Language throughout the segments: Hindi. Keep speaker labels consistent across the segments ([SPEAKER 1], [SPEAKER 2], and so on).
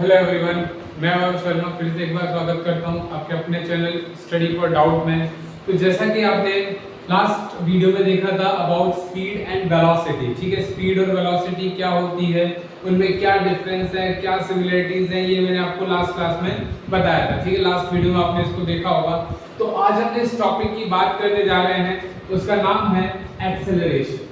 [SPEAKER 1] हेलो एवरीवन, मैं वैभव शर्मा फिर से एक बार स्वागत करता हूं आपके अपने चैनल स्टडी फॉर डाउट में। तो जैसा कि आपने लास्ट वीडियो में देखा था अबाउट स्पीड एंड वेलोसिटी, ठीक है। स्पीड और वेलोसिटी क्या होती है, उनमें क्या डिफरेंस है, क्या सिमिलरिटीज हैं, ये मैंने आपको लास्ट क्लास में बताया था, ठीक है। लास्ट वीडियो में आपने इसको देखा होगा। तो आज हम जिस टॉपिक की बात करने जा रहे हैं उसका नाम है एक्सेलरेशन,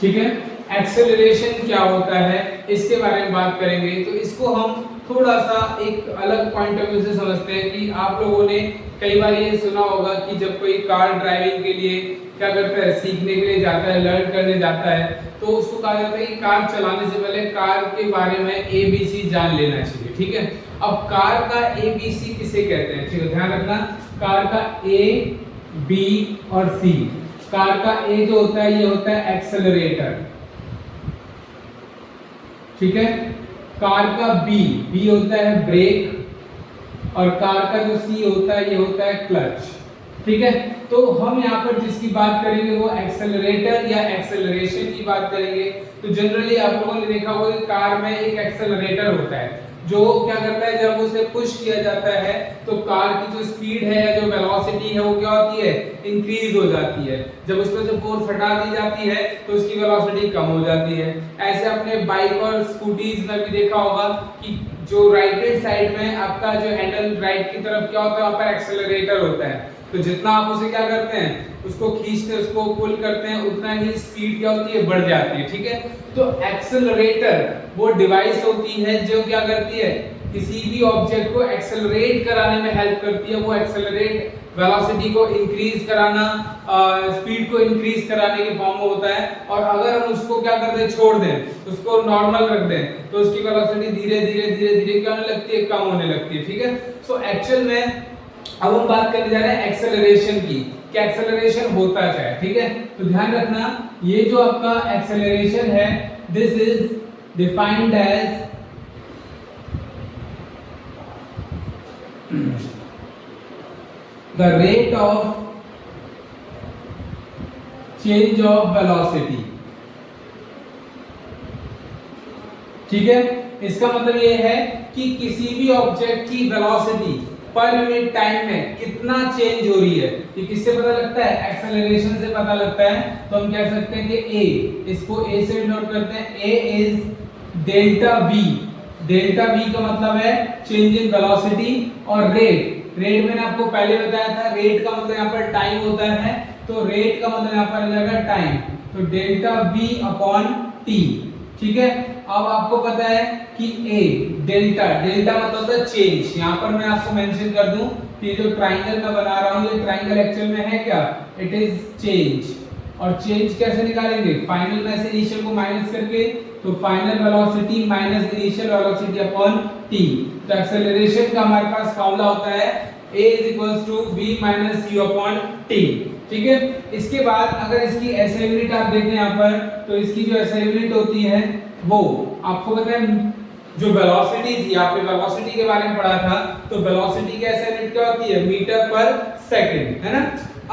[SPEAKER 1] ठीक है। एक्सेलरेशन क्या होता है इसके बारे में बात करेंगे। तो इसको हम थोड़ा सा एक अलग पॉइंट ऑफ व्यू से समझते हैं कि आप लोगों ने कई बार ये सुना होगा कि जब कोई कार ड्राइविंग के लिए क्या करता है, सीखने के लिए जाता है, लर्न करने जाता है, तो उसको कहा जाता है कि कार चलाने से पहले कार के बारे में ABC जान लेना चाहिए, ठीक है। अब कार का ABC किसे कहते हैं, ठीक है, ध्यान रखना। कार का A, B और C। कार का A जो होता है ये होता है एक्सेलरेटर, ठीक है। कार का B होता है ब्रेक, और कार का जो C होता है ये होता है क्लच, ठीक है। तो हम यहाँ पर जिसकी बात करेंगे वो एक्सेलरेटर या एक्सेलरेशन की बात करेंगे। तो जनरली आप लोगों ने देखा होगा कि कार में एक एक्सेलरेटर होता है जो क्या करता है, जब उसे पुश किया जाता है तो कार की जो स्पीड है या जो वेलोसिटी है वो क्या होती है, इंक्रीज हो जाती है। जब उसमें से फोर्स हटा दी जाती है तो उसकी वेलोसिटी कम हो जाती है। ऐसे अपने बाइक और स्कूटीज में भी देखा होगा कि जो राइट हैंड साइड में आपका जो हैंडल राइट की तरफ क्या होता है, वहां पर एक्सेलरेटर होता है। तो जितना आप उसे क्या करते हैं, उसको खींचते हैं, उसको पुल करते हैं, उतना ही स्पीड क्या होती है, बढ़ जाती है, ठीक है। तो एक्सेलरेटर वो डिवाइस होती है जो क्या करती है, किसी भी ऑब्जेक्ट को एक्सेलरेट कराने में हेल्प करती है। वो एक्सेलरेट वेलोसिटी को इंक्रीज कराना, स्पीड को इंक्रीज कराने के फॉर्म में होता है। और अगर हम उसको क्या कर दें, छोड़ दें, उसको नॉर्मल रख दें, तो उसकी वेलोसिटी धीरे धीरे क्या होने लगती है, कम होने लगती है, ठीक है। सो एक्चुअल में अब हम बात करने जा रहे हैं एक्सेलरेशन की, कि एक्सेलरेशन होता क्या है, ठीक है। तो ध्यान रखना, ये जो आपका एक्सेलरेशन है, this is defined as the rate of change of velocity, ठीक है। इसका मतलब ये है कि किसी भी ऑब्जेक्ट की वेलोसिटी पर यूनिट टाइम में कितना चेंज हो रही है, ये किससे पता लगता है, एक्सेलरेशन से पता लगता है। तो हम कह सकते हैं कि A, इसको A से नोट करते हैं, A is delta V। Delta V का मतलब है चेंज इन वेलोसिटी। और रेट मैंने आपको पहले बताया था, रेट का मतलब यहाँ पर टाइम होता है, तो रेट का मतलब यहाँ पर आ जाएगा टाइम, तो डेल्टा V अपॉन T, ठीक है। अब आपको पता है कि A डेल्टा मतलब होता है चेंज। यहाँ पर मैं आपको मेंशन कर दूं कि जो ट्राइंगल मैं बना रहा हूँ, ये ट्राइंगल एक्चुअल में है क्या, इट इज चेंज। और चेंज कैसे निकालेंगे, फाइनल में से इनिशियल को माइनस करके, तो final velocity minus initial velocity upon T। तो एक्सेलरेशन का हमारे पास फॉर्मूला होता है A is equals to V minus U upon T, ठीक है। इसके बाद अगर इसकी SI यूनिट आप देखें यहाँ पर, तो इसकी जो SI यूनिट होती है वो आपको पता है, जो वेलोसिटी थी, आपने वेलोसिटी के बारे में पढ़ा था, तो वेलोसिटी की SI यूनिट क्या होती है, मीटर पर सेकंड, है ना।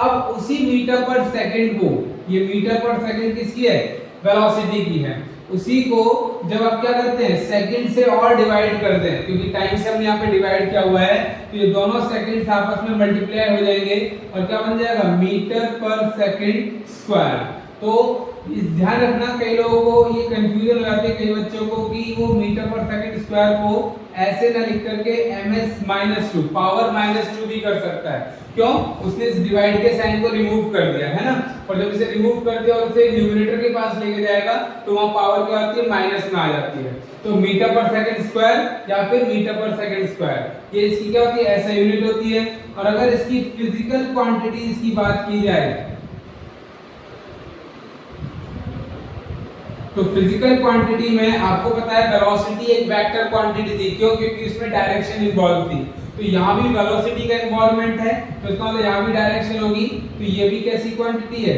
[SPEAKER 1] अब उसी मीटर पर सेकंड को, ये मीटर पर सेकंड किसकी है, वेलोसिटी की है, उसी को जब आप क्या करते हैं, सेकंड से और डिवाइड करते हैं, क्योंकि टाइम से हमने यहाँ पे डिवाइड किया हुआ है, तो ये दोनों सेकंड्स आपस में मल्टीप्लाई हो जाएंगे और क्या बन जाएगा, मीटर पर सेकंड स्क्वायर। तो ध्यान रखना, कई लोगों को ये कंफ्यूजन हो जाती है, कई बच्चों को, कि वो मीटर पर सेकंड स्क्वायर को ऐसे ना लिख करके ms-2 पावर -2 भी कर सकता है। क्यों, उसने इस डिवाइड के साइन को रिमूव कर दिया है ना। और जब इसे रिमूव कर दिया और इसे न्यूमरेटर के पास लेके जाएगा तो वहां पावर क्या आती है, माइनस में आ जाती है। तो मीटर पर सेकंड स्क्वायर या फिर मीटर पर सेकंड स्क्वायर, ये इसकी क्या होती है, ऐसा यूनिट होती है। और अगर इसकी फिजिकल क्वांटिटीज की बात की जाए, तो फिजिकल क्वांटिटी में आपको पता है वेलोसिटी एक वेक्टर क्वांटिटी थी, क्यों, क्योंकि इसमें डायरेक्शन इन्वॉल्व थी। तो यहाँ भी वेलोसिटी का इन्वॉल्वमेंट है, तो इसका मतलब यहाँ भी डायरेक्शन होगी। तो ये भी कैसी क्वांटिटी है,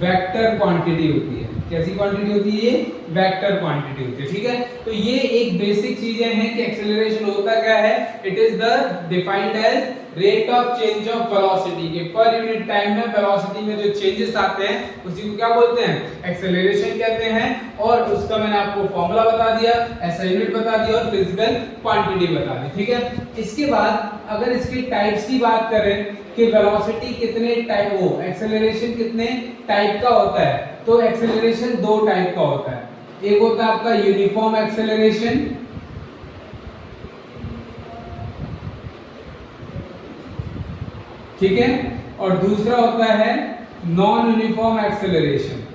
[SPEAKER 1] वेक्टर क्वांटिटी होती है, कैसी क्वांटिटी होती है? ये वेक्टर क्वांटिटी होती है, ठीक है। तो ये एक बेसिक चीजें हैं कि एक्सेलरेशन होता क्या है। It is the defined as rate of change of velocity, के पर यूनिट टाइम में वेलोसिटी में जो चेंजेस आते हैं उसी को क्या बोलते हैं? एक्सेलरेशन कहते हैं। और उसका मैंने आपको फॉर्मूला बता दिया, ऐसा यूनिट बता दिया और फिजिकल क्वांटिटी बता दी, ठीक है। इसके बाद अगर इसके टाइप्स की बात करें कि वेलोसिटी कितने टाइप, वो एक्सेलरेशन कितने टाइप का होता है, तो एक्सेलरेशन दो टाइप का होता है। एक होता है आपका यूनिफॉर्म एक्सेलरेशन, ठीक है, और दूसरा होता है नॉन यूनिफॉर्म एक्सेलरेशन।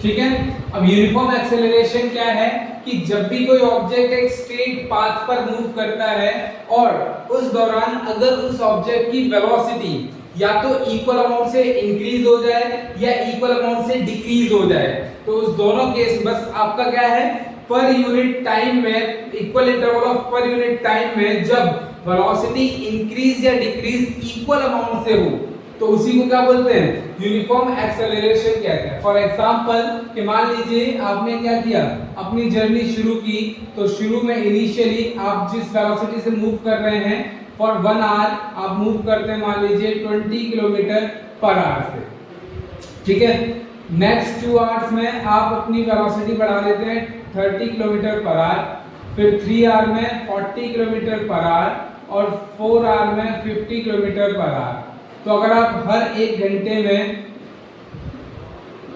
[SPEAKER 1] ठीक है। अब यूनिफॉर्म एक्सेलरेशन क्या है कि जब भी कोई ऑब्जेक्ट एक स्ट्रेट पाथ पर मूव करता है और उस दौरान अगर उस ऑब्जेक्ट की वेलोसिटी या तो इक्वल अमाउंट से इंक्रीज हो जाए या इक्वल अमाउंट से डिक्रीज हो जाए, तो उस दोनों केस बस आपका क्या है, पर यूनिट टाइम में, equal interval of per unit time में जब वेलोसिटी इंक्रीज या डिक्रीज इक्वल अमाउंट से हो तो उसी को क्या बोलते हैं? यूनिफॉर्म एक्सेलरेशन कहते हैं। फॉर एग्जांपल कि मान लीजिए आपने क्या किया, अपनी जर्नी शुरू की, तो शुरू में इनिशियली आप जिस वेलोसिटी से मूव कर रहे हैं फॉर 1 आवर आप मूव करते हैं मान लीजिए 20 किलोमीटर पर आवर से, ठीक है। नेक्स्ट 2 आवर्स में आप अपनी वेलोसिटी बढ़ा देते हैं 30 किलोमीटर पर आवर, फिर 3 आवर में 40 किलोमीटर पर आवर और 4 आवर में 50 किलोमीटर पर आवर। तो अगर आप हर 1 घंटे में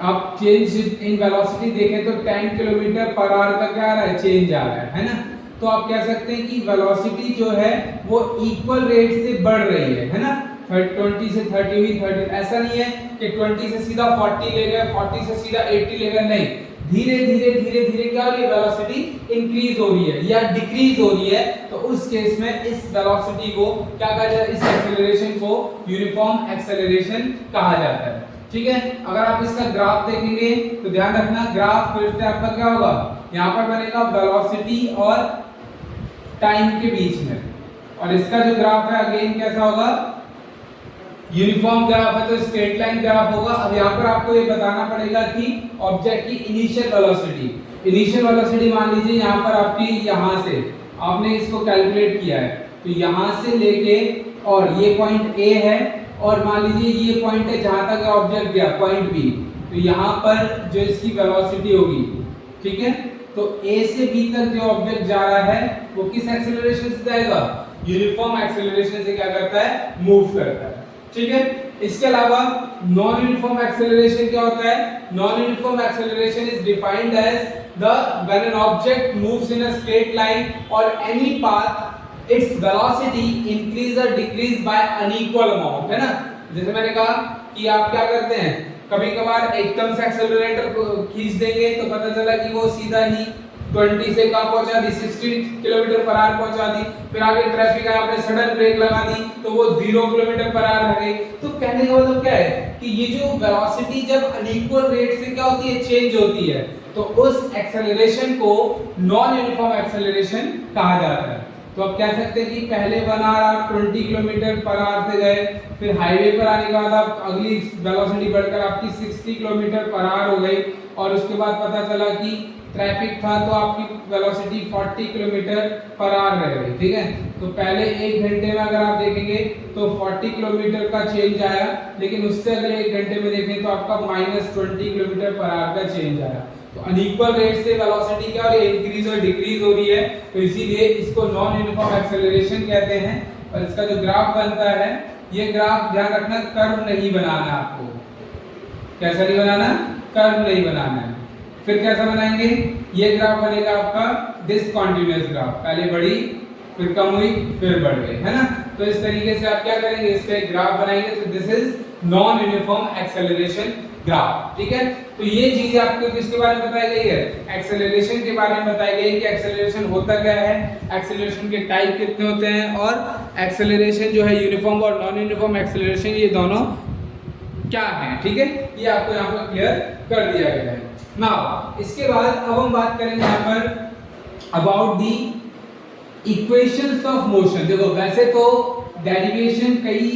[SPEAKER 1] आप चेंज इन वेलोसिटी देखें तो 10 किलोमीटर पर आवर का क्या आ रहा है? चेंज आ रहा है ना। तो आप कह सकते हैं कि वेलोसिटी जो है वो इक्वल रेट से बढ़ रही है ना। 20 से 30 हुई 30, ऐसा नहीं है कि 20 से सीधा 40 ले गए, 40 से सीधा 80 ले गए, नहीं, धीरे धीरे क्या हो रही है? वेलोसिटी इंक्रीज हो रही है या डिक्रीज हो रही है। तो उस केस में इस वेलोसिटी को क्या कहा जाता है? इस एक्सेलरेशन को यूनिफॉर्म एक्सेलरेशन कहा जाता है, ठीक है। अगर आप इसका ग्राफ देखेंगे तो ध्यान रखना, ग्राफ फिर से आपका क्या होगा, यहाँ पर बनेगा वेलोसिटी और टाइम के बीच में, और इसका जो ग्राफ है अगेन कैसा होगा? यूनिफॉर्म ग्राफ है तो स्ट्रेट लाइन ग्राफ होगा। अब यहाँ पर आपको ये बताना पड़ेगा कि ऑब्जेक्ट की इनिशियल वेलोसिटी मान लीजिए यहाँ पर आपकी, यहाँ से आपने इसको कैलकुलेट किया है, तो यहाँ से लेके और ये पॉइंट ए है और मान लीजिए ये पॉइंट है जहां तक ऑब्जेक्ट गया, पॉइंट बी, तो यहाँ पर जो इसकी वेलोसिटी होगी, ठीक है, तो ए से बी तक जो ऑब्जेक्ट जा रहा है वो किस एक्सेलरेशन से जाएगा? यूनिफॉर्म एक्सेलरेशन से क्या करता है? मूव करता है, ठीक है। इसके अलावा नॉन यूनिफॉर्म एक्सेलरेशन क्या होता है? Non uniform acceleration is defined as the when an object moves in a straight line or any path its velocity increase or decrease by unequal amount, है ना। जैसे मैंने कहा कि आप क्या करते हैं, कभी कभार एकदम से एक्सेलरेटर को खींच देंगे तो पता चला कि वो सीधा ही 20 से कहाँ पहुंचा दी? 60 किलोमीटर पर आवर पहुंचा दी। फिर आगे ट्रैफिक है, आपने सडन ब्रेक लगा दी तो वो 0 किलोमीटर पर आवर रह गई। तो कहने का मतलब क्या है कि ये जो वेलोसिटी जब अनइक्वल रेट से क्या होती है? चेंज होती है, तो उस एक्सेलरेशन को नॉन यूनिफॉर्म एक्सेलरेशन कहा जाता है। तो आप कह सकते हैं कि पहले 1 आवर आप 20 किलोमीटर पर आवर से गए, फिर हाईवे पर आने के बाद आप अगली वेलोसिटी बढ़कर आपकी 60 किलोमीटर पर आवर हो गई, और उसके बाद पता चला कि ट्रैफिक था तो आपकी वेलोसिटी 40 किलोमीटर पर आवर रह गई, ठीक है। तो पहले 1 घंटे में अगर आप देखेंगे तो 40 किलोमीटर का चेंज आया, लेकिन उससे अगले 1 घंटे में देखें तो आपका -20 किलोमीटर पर आवर का चेंज आया। तो अनइक्वल रेट से वेलोसिटी क्या हो रही है? इंक्रीज और डिक्रीज हो रही है, तो इसीलिए इसको नॉन यूनिफॉर्म एक्सेलरेशन कहते हैं। और इसका जो ग्राफ बनता है, ये ग्राफ ध्यान रखना कर्व नहीं बनाना है आपको। कैसा नहीं बनाना? कर्व नहीं बनाना है। फिर कैसा बनाएंगे? ये ग्राफ बनेगा आपका डिसकंटीन्यूअस ग्राफ, पहले बढ़ी फिर कम हुई फिर बढ़ गई, है ना। तो इस तरीके से आप क्या करेंगे? इसका एक ग्राफ बनाएंगे, तो this is non uniform acceleration graph, ठीक है। तो ये चीज आपको किसके बारे में बताई गई है? एक्सेलरेशन के बारे में बताई गई है कि एक्सेलरेशन होता क्या है, एक्सेलरेशन के टाइप कितने होते हैं, और एक्सेलरेशन जो है यूनिफॉर्म और नॉन यूनिफॉर्म एक्सेलरेशन ये दोनों क्या है, ठीक है। ये आपको यहाँ पर क्लियर कर दिया गया है। नाउ इसके बाद अब हम बात करेंगे यहाँ पर about the equations of motion. देखो वैसे तो डेरिवेशन कई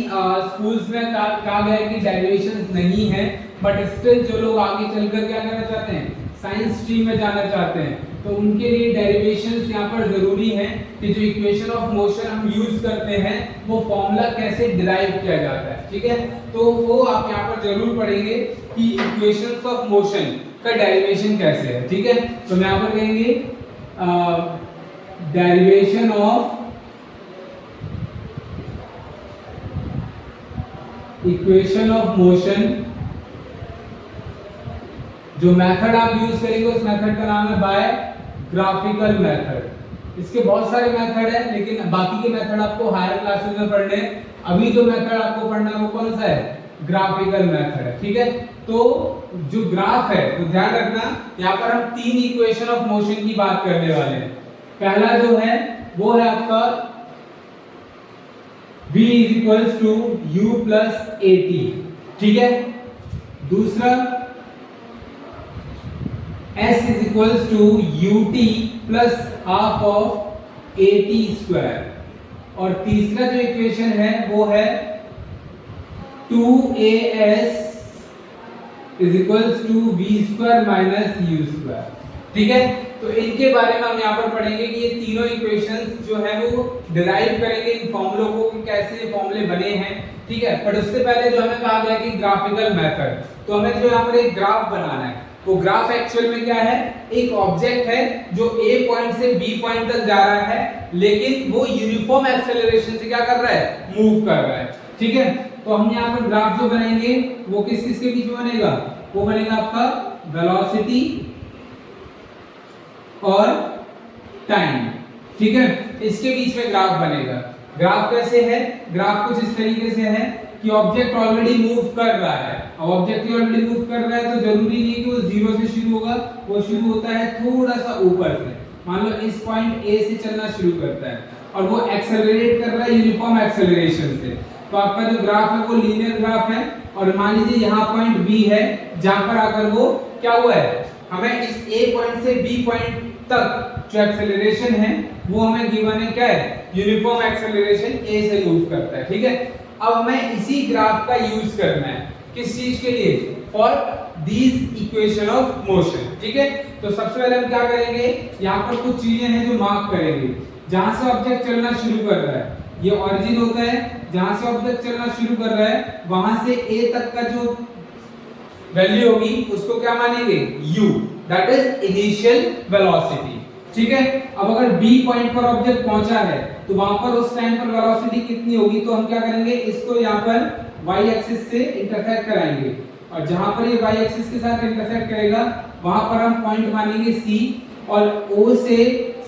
[SPEAKER 1] स्कूल्स में कहा गया है कि डेरिवेशंस नहीं है, बट स्टिल जो लोग आगे चलकर क्या करना चाहते हैं, साइंस स्ट्रीम में जाना चाहते हैं, तो उनके लिए डेरिवेशंस यहाँ पर जरूरी है कि जो इक्वेशन ऑफ मोशन हम यूज करते हैं वो फॉर्मूला कैसे डिराइव किया जाता है। ठीक है, तो वो आप यहाँ पर जरूर पढ़ेंगे कि इक्वेशंस ऑफ मोशन का डेरिवेशन कैसे है। ठीक है, तो मैं यहाँ पर कहेंगे derivation of equation of motion, जो मेथड आप यूज करेंगे उस मेथड का नाम है बायोग्राफिकल मेथड। इसके बहुत सारे मेथड है, लेकिन बाकी के मेथड आपको हायर क्लासेस में पढ़ने हैं। अभी जो मेथड आपको पढ़ना है वो कौन सा है, ग्राफिकल मेथड है। ठीक है, तो जो ग्राफ है तो ध्यान रखना, यहाँ पर हम तीन इक्वेशन ऑफ मोशन की बात करने वाले हैं। पहला जो है वो है आपका v equals to u plus at। ठीक है, दूसरा s is equals to ut plus half of at square, और तीसरा जो इक्वेशन है वो है 2as is equals to v square minus u square. ठीक है, तो इनके बारे में हम यहाँ पर पढ़ेंगे कि ये तीनों इक्वेशंस जो है वो डिराइव करेंगे इन फॉर्मूलों को कि कैसे फॉर्मूले बने हैं। ठीक है, पर उससे पहले जो हमें कहा गया कि ग्राफिकल मेथड, तो हमें जो यहाँ पर एक ग्राफ बनाना है, वो ग्राफ एक्चुअल में क्या है, एक ऑब्जेक्ट है जो A पॉइंट से B पॉइंट तक जा रहा है, लेकिन वो यूनिफॉर्म एक्सेलरेशन से क्या कर रहा है, मूव कर रहा है। ठीक है, तो हम यहाँ पर ग्राफ जो बनाएंगे वो किस किस के बीच में बनेगा, वो बनेगा आपका वेलोसिटी और टाइम। ठीक है, इसके बीच में ग्राफ बनेगा। ग्राफ कैसे है, ग्राफ कुछ इस तरीके से है कि ऑब्जेक्ट ऑलरेडी मूव कर रहा है। अब ऑब्जेक्ट ऑलरेडी मूव कर रहा है तो जरूरी नहीं कि वो जीरो से शुरू होगा, वो शुरू होता है थोड़ा सा ऊपर से। मान लो इस पॉइंट ए से चलना शुरू करता है और वो एक्सेलरेट कर रहा है यूनिफॉर्म एक्सेलरेशन से, तो आपका जो ग्राफ है वो लीनियर ग्राफ है। और मान लीजिए यहाँ पॉइंट बी है जहां पर आकर वो क्या हुआ है, हमें इस ए पॉइंट से बी पॉइंट तक जो एक्सेलरेशन है वो हमें गिवन है क्या है, यूनिफॉर्म एक्सेलरेशन ए से मूव करता है। ठीक है, अब हमें इसी ग्राफ का यूज करना है किस चीज के लिए, for these equation of motion. ठीक है, तो सबसे पहले हम क्या करेंगे, यहाँ पर कुछ चीजें हैं जो मार्क करेंगे। जहां से ऑब्जेक्ट चलना शुरू कर रहा है, ये ओरिजिन होता है, जहां से ऑब्जेक्ट चलना शुरू कर रहा है वहां से ए तक का जो वैल्यू होगी उसको क्या मानेंगे, u, that is initial velocity. ठीक है, अब अगर b पॉइंट पर ऑब्जेक्ट पहुंचा है तो वहां पर उस टाइम पर वेलोसिटी कितनी होगी, तो हम क्या करेंगे, इसको यहाँ पर y एक्सिस से इंटरसेक्ट कराएंगे, और जहां पर ये y एक्सिस के साथ इंटरसेक्ट करेगा वहां पर हम पॉइंट मानेंगे c, और o से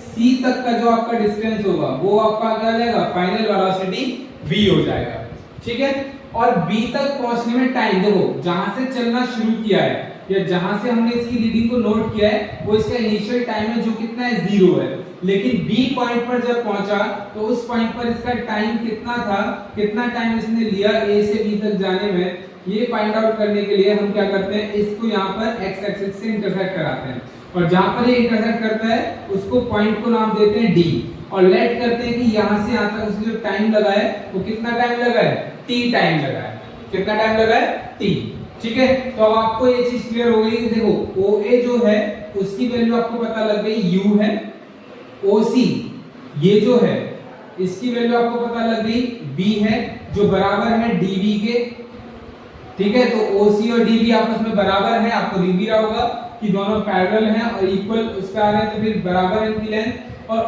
[SPEAKER 1] c तक का जो आपका डिस्टेंस होगा वो आपका क्या हो जाएगा, फाइनल वेलोसिटी v हो जाएगा। ठीक है, और b तक पहुंचने में टाइम, देखो जहां से चलना शुरू किया है या जहां से हमने इसकी रीडिंग को नोट किया है वो इसका इनिशियल टाइम है जो कितना है, 0 है। लेकिन b पॉइंट पर जब पहुंचा तो उस पॉइंट पर इसका टाइम कितना था, कितना टाइम इसने लिया a से b तक जाने में, ये फाइंड आउट करने के लिए हम क्या करते हैं, इसको यहाँ पर x एक्सिस से इंटरसेक्ट कराते हैं, और जहां पर ये इंटरसेक्ट करता है उसको पॉइंट को नाम देते हैं d, और लेट करते हैं कि यहां से यहां तक उसने जो टाइम लगा है वो कितना टाइम लगा है, t टाइम लगा है। कितना टाइम लगा है, t। ठीक है, तो अब आपको ये चीज क्लियर हो गई कि देखो OA जो है उसकी वैल्यू आपको पता लग गई u है, OC ये जो है इसकी वैल्यू आपको पता लग गई b है जो बराबर है dv के। ठीक है, तो OC और dv आपस में बराबर है, आपको दिख भी रहा होगा कि दोनों पैरेलल हैं और इक्वल उसका आ रहा है, तो फिर बराबर है इनकी लेंथ। और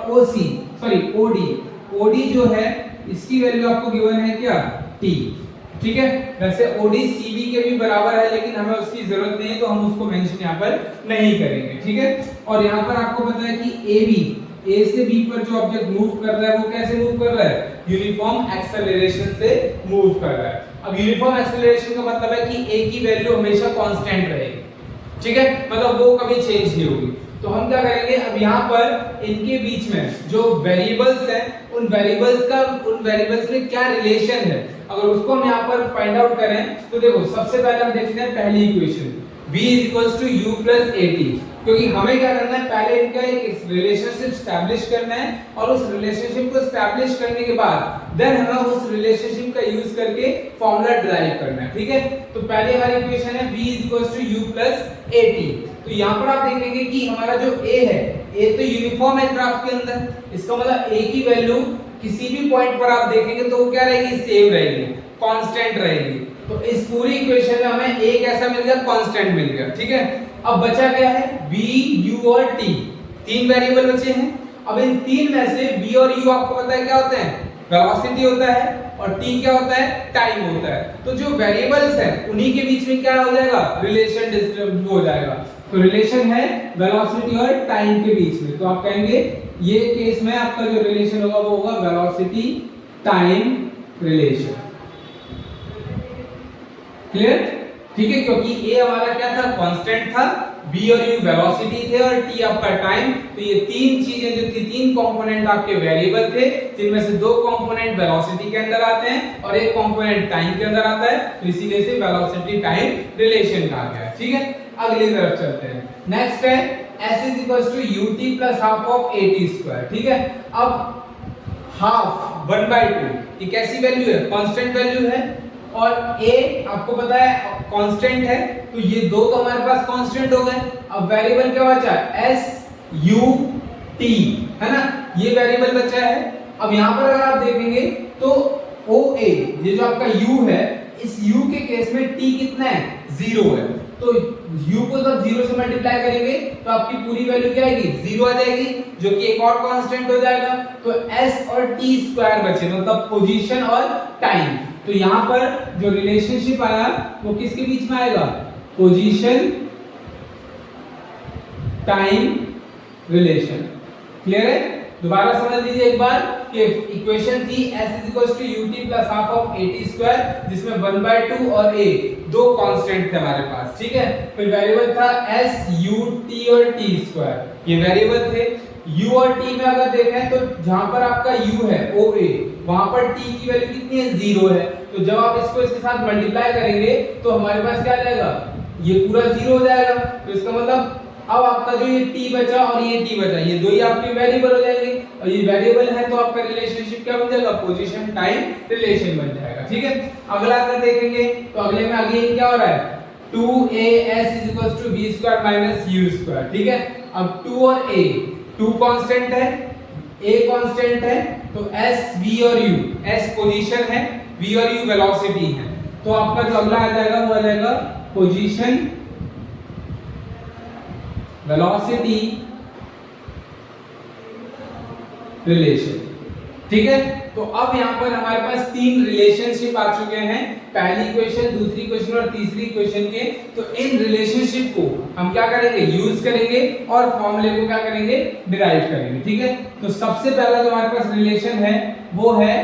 [SPEAKER 1] OD जो है इसकी वैल्यू आपको गिवन है क्या, t। ठीक है, वैसे OD CB के भी बराबर है लेकिन हमें उसकी जरूरत नहीं है तो हम उसको मेंशन यहाँ पर नहीं करेंगे। ठीक है, और यहाँ पर आपको पता है कि AB A से B पर जो ऑब्जेक्ट मूव कर रहा है वो कैसे मूव कर रहा है, यूनिफॉर्म एक्सेलरेशन से मूव कर रहा है। अब यूनिफॉर्म एक्सेलरेशन का मतलब है कि A की वैल्यू हमेशा कांस्टेंट रहेगी। ठीक है, मतलब वो कभी चेंज नहीं होगी। तो हम क्या करेंगे, अब यहाँ पर इनके बीच में जो वेरिएबल्स हैं उन वेरिएबल्स में क्या रिलेशन है, अगर उसको हम यहाँ पर फाइंड आउट करें तो देखो सबसे पहले हम देखते हैं पहली equation, v is equals to u plus at, क्योंकि हमें क्या करना है, पहले इनका एक रिलेशनशिप स्टैब्लिश करना है और उस रिलेशनशिप को स्टैब्लिश करने के बाद देन हमें उस रिलेशनशिप का यूज करके फॉर्मूला डिराइव करना है, ठीक है। तो पहले हमारी इक्वेशन है v is equals to u plus at। तो यहाँ पर आप देखेंगे कि हमारा जो a है, a तो यूनिफॉर्म है ग्राफ के अंदर, इसका मतलब a की वैल्यू किसी भी पॉइंट पर आप देखेंगे तो वो क्या रहेगी, सेम रहेगी, कांस्टेंट रहेगी। तो इस पूरी इक्वेशन में हमें a कैसा मिल गया, कांस्टेंट मिल गया, ठीक है। अब बचा क्या है, v u और t, तीन वेरिएबल बचे हैं। अब इन तीन में से v और u आपको पता है क्या होते हैं, वेलोसिटी होता है, और t क्या होता है, टाइम होता है। तो जो वेरिएबल्स हैं उन्हीं के बीच में क्या हो जाएगा, रिलेशन डिस्टर्ब हो जाएगा। तो रिलेशन है वेलोसिटी और टाइम के बीच में, तो आप कहेंगे ये केस में आपका जो रिलेशन होगा वो होगा वेलोसिटी टाइम रिलेशन। क्लियर, ठीक है, क्योंकि a हमारा क्या था, कांस्टेंट था, v और u वेलोसिटी थे और t आपका टाइम। तो ये तीन चीजें जो थी, तीन कंपोनेंट आपके वेरिएबल थे, जिनमें से दो कंपोनेंट वेलोसिटी के अंदर आते हैं और एक कंपोनेंट टाइम के अंदर आता है, तो इसीलिए से वेलोसिटी टाइम रिलेशन कहा गया है, ठीक है। अगली तरफ चलते हैं। नेक्स्ट है s is equals to ut plus half of at square, ठीक है। अब हाफ 1/2 ये कैसी वैल्यू है, कांस्टेंट वैल्यू है, और a आपको पता है कांस्टेंट है, तो ये दो तो हमारे पास कांस्टेंट हो गए। अब वेरिएबल क्या बचा है, s u t, है ना, ये वेरिएबल बचा है। अब यहां पर अगर आप देखेंगे तो OA, ये जो आपका u है, इस u के केस में t कितना है, 0 है। तो u को जब 0 से मल्टीप्लाई करेंगे तो आपकी पूरी वैल्यू क्या आएगी, 0 आ जाएगी, जो कि एक और कांस्टेंट हो जाएगा। तो s और t स्क्वायर बचे, मतलब पोजीशन और टाइम। तो यहाँ पर जो रिलेशनशिप आया वो किसके बीच में आएगा, पोजीशन टाइम रिलेशन। क्लियर है, दोबारा समझ लीजिए एक बार कि इक्वेशन थी s is equals to ut plus half of at square, जिसमें 1/2 और a दो कांस्टेंट थे हमारे पास, ठीक है। फिर वेरिएबल था s u t और t स्क्वायर, ये वेरिएबल थे। u और t में अगर देखें तो जहां पर आपका u है OA, वहां पर t की वैल्यू कितनी है, 0 है। तो जब आप इसको इसके साथ मल्टीप्लाई करेंगे तो हमारे पास क्या आ जाएगा, ये पूरा 0 हो जाएगा। तो इसका मतलब अब आपका जो ये t बचा और ये t बचा, ये दो ही आपके वेरिएबल हो जाएंगे, और ये वेरिएबल है तो आपका रिलेशनशिप क्या बन जाएगा, पोजीशन टाइम रिलेशन बन जाएगा, ठीक है। अगला अगर देखेंगे तो अगले में अगेन क्या हो रहा है, 2as is equals to v square minus u square, ठीक है। अब 2 और a, 2 कांस्टेंट है, a कांस्टेंट है, तो s v और u, s पोजीशन है, v और u वेलोसिटी है। तो आपका जो अगला आ जाएगा वो आ जाएगा पोजीशन वेलोसिटी रिलेशन, ठीक है। तो अब यहाँ पर हमारे पास तीन रिलेशनशिप आ चुके हैं, पहली इक्वेशन, दूसरी इक्वेशन और तीसरी इक्वेशन के। तो इन रिलेशनशिप को हम क्या करेंगे, यूज करेंगे और फॉर्मूले को क्या करेंगे, डिराइव करेंगे, ठीक है। तो सबसे पहला जो हमारे पास रिलेशन है वो है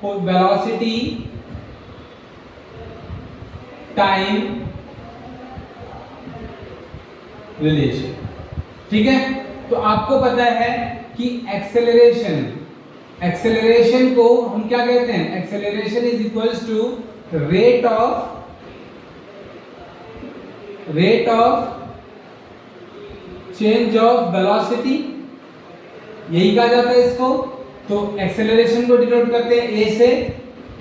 [SPEAKER 1] वेलोसिटी टाइम रिलेशन, ठीक है। तो आपको पता है कि एक्सेलरेशन को हम क्या कहते हैं, acceleration is equals to rate of change of velocity, यही कहा जाता है इसको। तो एक्सेलरेशन को डिनोट करते हैं a से,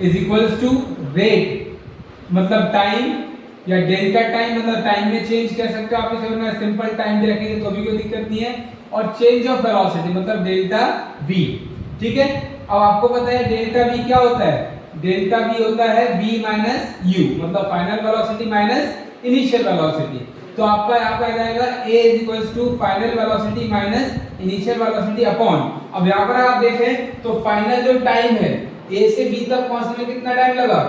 [SPEAKER 1] इज इक्वल्स टू रेट मतलब टाइम, या डेल्टा टाइम मतलब टाइम में चेंज कह सकते हो आप इसे, वरना सिंपल टाइम भी रखेंगे तो भी कोई दिक्कत नहीं है, और चेंज ऑफ वेलोसिटी मतलब डेल्टा v, ठीक है। अब आपको पता है डेल्टा v क्या होता है, डेल्टा v होता है v माइनस u, मतलब final velocity minus initial velocity. तो आपका यहाँ पे आ जाएगा a is equals to final velocity minus initial velocity upon, अब यहाँ पर आप देखें तो फाइनल जो टाइम है a से b तक पहुंचने में कितना टाइम लगा,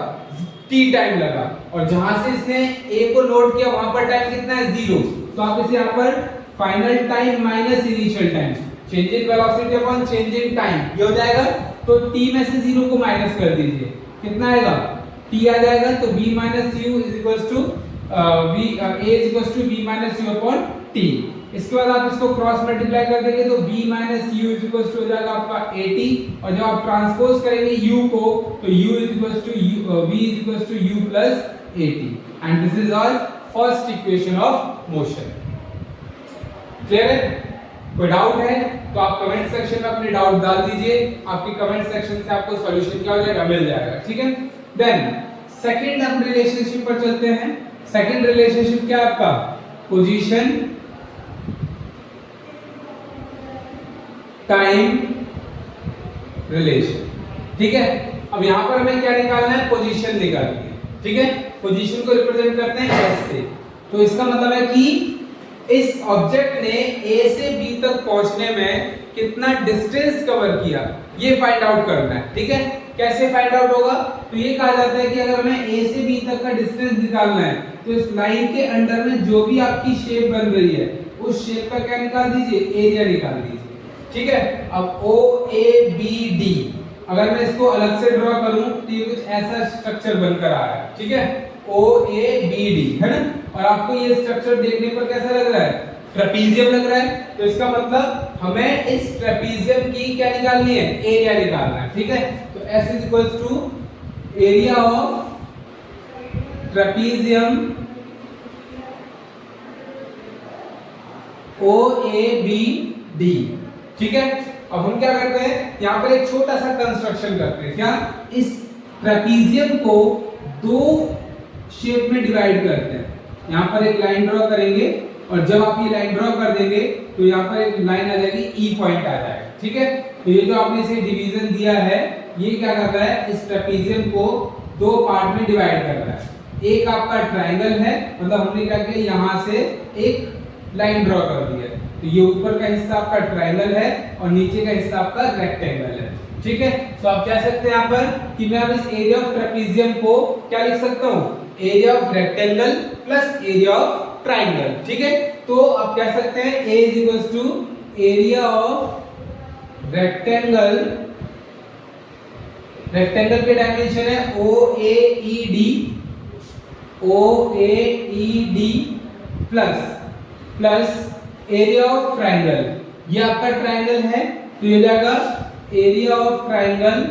[SPEAKER 1] t टाइम लगा, और जहां से इसने a को नोट किया वहां पर टाइम कितना है, 0। तो आप इसे यहाँ पर final time minus initial time, change in velocity upon change in time, ये हो जाएगा। तो t में से 0 को माइनस कर दीजिए, कितना आएगा, t आ जाएगा। तो v minus u is equals to a is equals to v minus u upon t। इसके बाद आप इसको क्रॉस मल्टीप्लाई कर देंगे तो v minus u is equals to हो जाएगा आपका 80, और जब आप ट्रांसपोज करेंगे u को तो u is equals to v is equals to u plus 80, and this is our first equation of motion. Clear है? कोई डाउट है तो आप कमेंट सेक्शन में अपने डाउट डाल दीजिए, आपके कमेंट सेक्शन से आपको सॉल्यूशन क्या हो जाएगा, मिल जाएगा। ठीक है, देन सेकंड हम रिलेशनशिप पर चलते हैं। सेकंड रिलेशनशिप क्या है आपका, पोजीशन टाइम रिलेशन। ठीक है, अब यहां पर हमें क्या निकालना है, पोजीशन निकालनी है। ठीक है, पोजीशन को रिप्रेजेंट करते हैं एस से। तो इसका मतलब है कि इस ऑब्जेक्ट ने ए से बी तक पहुंचने में कितना डिस्टेंस कवर किया, ये फाइंड आउट करना है। ठीक है, कैसे फाइंड आउट होगा, तो ये कहा जाता है कि अगर हमें ए से बी तक का डिस्टेंस निकालना है तो इस लाइन के अंडर में जो भी आपकी शेप बन रही है उस शेप का क्या निकाल दीजिए, एरिया निकाल दीजिए। ठीक है, अब ओ ए बी डी अगर मैं इसको अलग से ड्रॉ करूं तो ये कुछ ऐसा स्ट्रक्चर बनकर आ रहा है। ठीक है, ओ ए बी डी है ना, और आपको ये स्ट्रक्चर देखने पर कैसा लग रहा है, ट्रेपीजियम लग रहा है। तो इसका मतलब हमें इस ट्रेपीजियम की क्या निकालनी है, एरिया निकालना है। ठीक है, तो S is equals to area of trapezium O A B D. ठीक है, अब हम क्या करते हैं, यहां पर एक छोटा सा कंस्ट्रक्शन करते हैं। क्या, इस ट्रेपीजियम को दो शेप में डिवाइड करते हैं। यहां पर एक लाइन ड्रॉ करेंगे और जब आप ये लाइन ड्रॉ कर देंगे तो यहां पर एक लाइन आ जाएगी, ई पॉइंट आ जाएगा। ठीक है, तो ये जो आपने इसे डिवीजन दिया है ये क्या कर रहा है, इस ट्रेपीजियम को दो पार्ट में डिवाइड कर रहा है। एक आपका ट्रायंगल है, मतलब हमने क्या किया, यहां से एक लाइन ड्रॉ कर दी है, तो ये ऊपर का हिस्सा आपका ट्रायंगल है और नीचे का हिस्सा आपका रेक्टेंगल है। ठीक है, तो आप कह सकते हैं यहां पर कि मैं अब इस एरिया ऑफ ट्रेपीजियम को क्या लिख सकता हूं, area of rectangle plus area of triangle. ठीक है, तो आप कह सकते हैं A is equals to area of rectangle, rectangle के डायमेंशन है OAED, OAED plus area of triangle, ये आपका ट्रायंगल है तो ये जाएगा एरिया ऑफ ट्रायंगल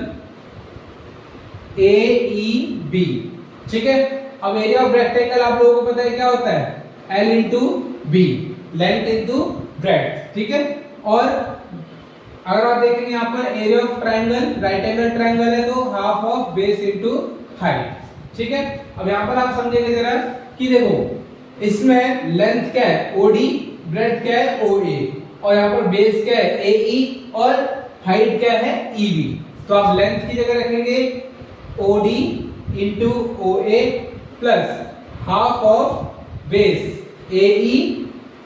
[SPEAKER 1] AEB। ठीक है, अब एरिया ऑफ रेक्टेंगल आप लोगों को पता है क्या होता है, L into B, length into breadth. ठीक है, और अगर आप देखेंगे यहाँ पर area of triangle, right angle triangle है तो half of base into height. ठीक है, अब यहाँ पर आप समझेंगे जरा कि देखो इसमें लेंथ क्या है OD, ब्रेड्थ क्या है OA, और यहाँ पर बेस क्या है AE और हाइट क्या है EB। तो आप लेंथ की जगह रखेंगे OD into OA plus half of base AE।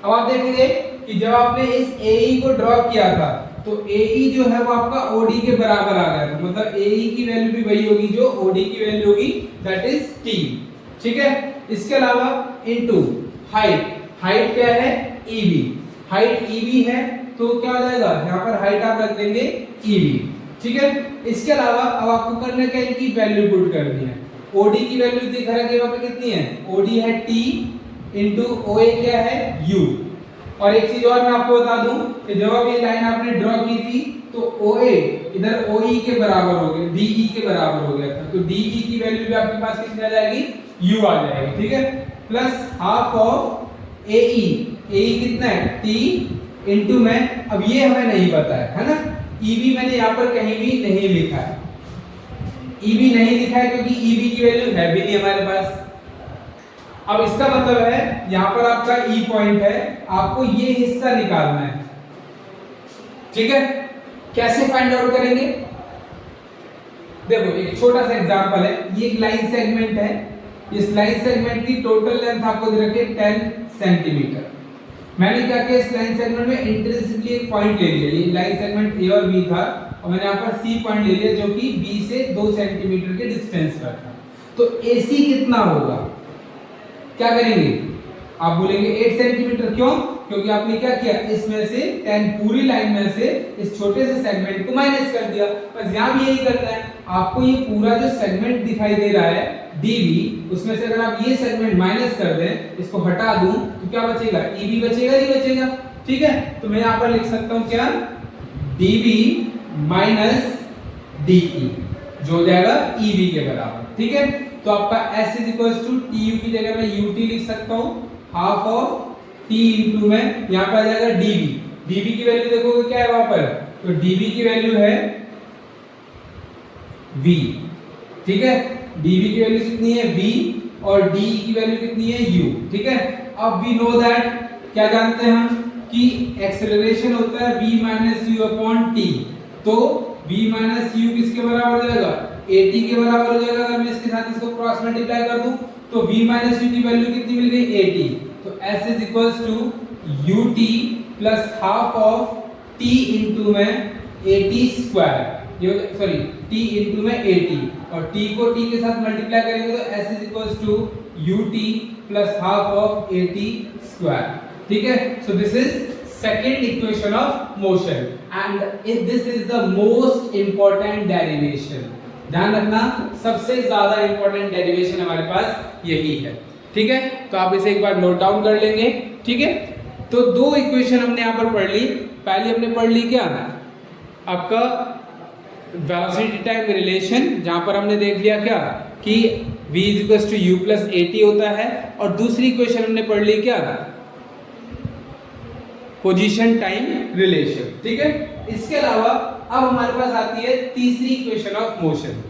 [SPEAKER 1] अब आप देखेंगे कि जब आपने इस AE को ड्रॉ किया था तो AE जो है वो आपका OD के बराबर आ गया था, मतलब AE की वैल्यू भी वही होगी जो OD की वैल्यू होगी, दैट इज T। ठीक है, इसके अलावा इनटू हाइट, हाइट क्या है EB, हाइट EB है तो क्या हो जाएगा, यहाँ पर हाइट आप रख देंगे EB। ठीक है, इसके अलावा अब आपको करना क्या है, इनकी वैल्यू पुट करनी है। OD की वैल्यू दिखा रहा है यहाँ पे कितनी है, OD है T इंटू OA क्या है U। और एक चीज और मैं आपको बता दूं कि जब अब ये लाइन आपने ड्रॉ की थी तो OA इधर OE के बराबर हो गया, DE के बराबर हो गया था, तो DE की वैल्यू भी आपके पास कितनी आ जाएगी, U आ जाएगी। ठीक है, plus half of AE, AE कितना है T इंटू में, अब ये हमें नहीं पता है ना, EB मैंने यहाँ पर कहीं भी नहीं लिखा है, EB नहीं लिखा है क्योंकि EB की वैल्यू है भी नहीं हमारे पास। अब इसका मतलब है यहां पर आपका E पॉइंट है, आपको ये हिस्सा निकालना है। ठीक है, कैसे फाइंड आउट करेंगे, देखो एक छोटा सा एग्जांपल है, ये एक लाइन सेगमेंट है, इस लाइन सेगमेंट की टोटल लेंथ आपको दे रखी है 10 सेंटीमीटर। मैंने क्या किया, इस लाइन सेगमेंट में इंट्रिंसिकली एक पॉइंट ले लिया, ये लाइन सेगमेंट A और B था और मैंने यहाँ पर C पॉइंट ले लिया जो कि B से 2 सेंटीमीटर के डिस्टेंस पर था। तो AC कितना होगा, क्या करेंगे, आप बोलेंगे 8 सेंटीमीटर, क्यों, क्योंकि आपने क्या किया, इसमें से 10 पूरी लाइन में से इस छोटे से सेगमेंट को माइनस कर दिया। बस यहाँ भी यही करना है, आपको ये पूरा जो सेगमेंट दिखाई दे रहा है DB, उसमें से अगर आप ये सेगमेंट माइनस कर दें, इसको हटा दूं तो क्या बचेगा, EB बचेगा, नहीं बचेगा। ठीक है, तो मैं यहाँ पर लिख सकता हूँ क्या, DB माइनस DE जो हो जाएगा EB के बराबर। ठीक है, तो आपका s is equal to T U की जगह मैं ut लिख सकता हूं, हाफ ऑफ t इंटू में यहाँ पे आ जाएगा dv। dv की वैल्यू देखोगे क्या है वहां पर, तो dv की वैल्यू है v, ठीक है। dv की वैल्यू कितनी है v और d की वैल्यू कितनी है u, ठीक है। अब वी नो दैट, क्या जानते हैं हम कि एक्सेलरेशन होता है v minus you upon T, तो v माइनस यू किसके बराबर हो जाएगा, at के बराबर हो जाएगा। अगर मैं इसके साथ इसको क्रॉस मल्टीप्लाई कर दूं तो v माइनस यू की वैल्यू कितनी मिल गई, at। तो s is equals to ut plus half of t into में at स्क्वायर, ये सॉरी t इंटू में at, और t को t के साथ मल्टीप्लाई करेंगे तो s is equals to ut plus half of at square, ठीक है। So this is second equation of motion and this is the most important derivation. ध्यान रखना, सबसे ज्यादा इंपॉर्टेंट डेरिवेशन हमारे पास यही है, ठीक है। तो आप इसे एक बार नोट डाउन कर लेंगे, ठीक है। तो दो इक्वेशन हमने यहां पर पढ़ ली। पहले हमने पढ़ ली क्या, आपका वेलोसिटी टाइम रिलेशन, जहां पर हमने देख लिया क्या कि v equals to u plus at होता है, और दूसरी इक्वेशन हमने पढ़ ली क्या, पोजीशन टाइम रिलेशन, ठीक है। इसके अलावा अब हमारे पास आती है तीसरी इक्वेशन ऑफ मोशन।